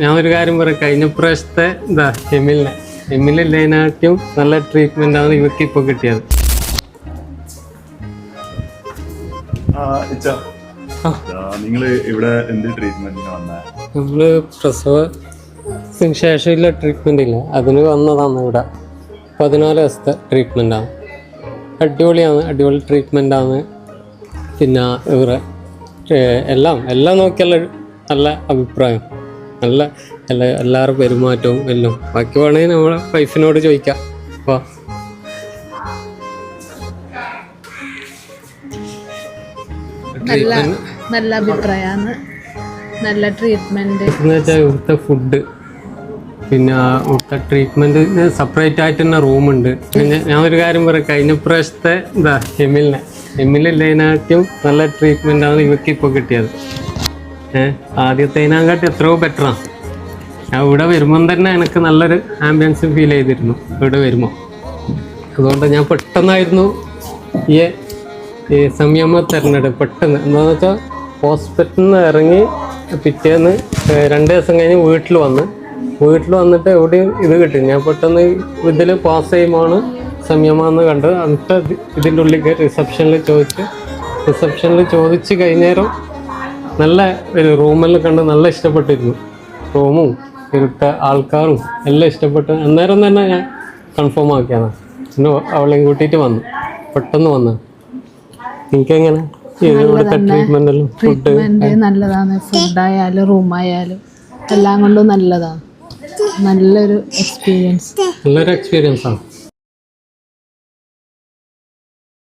ഞാൻ ഒരു കാര്യം പറയാം, കഴിഞ്ഞ പ്രാവശ്യത്തെ എമ്മിലിനായിട്ടും നല്ല ട്രീറ്റ്മെന്റ് ആണ് ഇവർക്ക് ഇപ്പൊ കിട്ടിയത്. നിങ്ങള് ഇവിടെ എന്ത് ട്രീറ്റ്മെന്റിന് വന്ന? നമ്മള് പ്രസവത്തിന് ശേഷമുള്ള ട്രീറ്റ്മെന്റ് ഇല്ല, അതിന് വന്നതാണ്. ഇവിടെ 14 ദിവസത്തെ ട്രീറ്റ്മെന്റാണ്. അടിപൊളിയാണ്, അടിപൊളി ട്രീറ്റ്മെന്റാണ്. പിന്നെ ഇവരെ എല്ലാം നോക്കിയുള്ള നല്ല അഭിപ്രായം, എല്ലാവരുടെ പെരുമാറ്റവും എല്ലാം. ബാക്കി വേണമെങ്കിൽ നമ്മളെ വൈഫിനോട് ചോദിക്കാം. അപ്പോൾ നല്ല അഭിപ്രായമാണ്, നല്ല ട്രീറ്റ്മെന്റ്. എന്ന് വെച്ചാൽ ഇവിടുത്തെ ഫുഡ്, പിന്നെ ഇവിടുത്തെ ട്രീറ്റ്മെന്റ് സെപ്പറേറ്റ് ആയിട്ട് തന്നെ റൂമുണ്ട്. ഞാൻ ഒരു കാര്യം പറയാം, കഴിഞ്ഞ പ്രാവശ്യത്തെ എമ്മിലിനായിട്ടും നല്ല ട്രീറ്റ്മെന്റ് ആണ് ഇവർക്ക് ഇപ്പോൾ കിട്ടിയത്. ആദ്യത്തേതിനെക്കാട്ടി എത്രയോ ബെറ്ററാണ്. ഞാൻ ഇവിടെ വരുമ്പം തന്നെ എനിക്ക് നല്ലൊരു ആംബിയൻസ് ഫീൽ ചെയ്തിരുന്നു ഇവിടെ വരുമ്പോൾ. അതുകൊണ്ട് ഞാൻ പെട്ടെന്നായിരുന്നു ഈ സംയമ തിരഞ്ഞെടുപ്പ്. പെട്ടെന്ന് എന്താണെന്ന് വെച്ചാൽ ഹോസ്പിറ്റലിൽ നിന്ന് ഇറങ്ങി പിറ്റേന്ന് 2 ദിവസം കഴിഞ്ഞ് വീട്ടിൽ വന്നിട്ട് എവിടെയും ഇത് കിട്ടി. ഞാൻ പെട്ടെന്ന് ഇതിൽ പാസ് ചെയ്യുമ്പോഴാണ് സംയമെന്ന് കണ്ടത്. എന്നിട്ട് ഇതിൻ്റെ ഉള്ളിൽ റിസപ്ഷനിൽ ചോദിച്ച് കഴിഞ്ഞേരം നല്ല ഒരു റൂമെല്ലാം കണ്ട് നല്ല ഇഷ്ടപ്പെട്ടിരുന്നു. റൂമും ഇവിടുത്തെ ആൾക്കാരും എല്ലാം ഇഷ്ടപ്പെട്ട് അന്നേരം തന്നെ ഞാൻ കൺഫേം ആക്കിയാണ്. പിന്നെ അവളെയും കൂട്ടിയിട്ട് പെട്ടെന്ന് വന്നു. എനിക്കെങ്ങനെ ഇവിടുത്തെ ട്രീറ്റ്മെൻറ്റെല്ലാം ട്രീറ്റ്മെന്റ് നല്ലതാണ്. ഫുഡായാലും റൂമായാലും എല്ലാം കൊണ്ടും നല്ലതാണ്. നല്ലൊരു എക്സ്പീരിയൻസാണ്.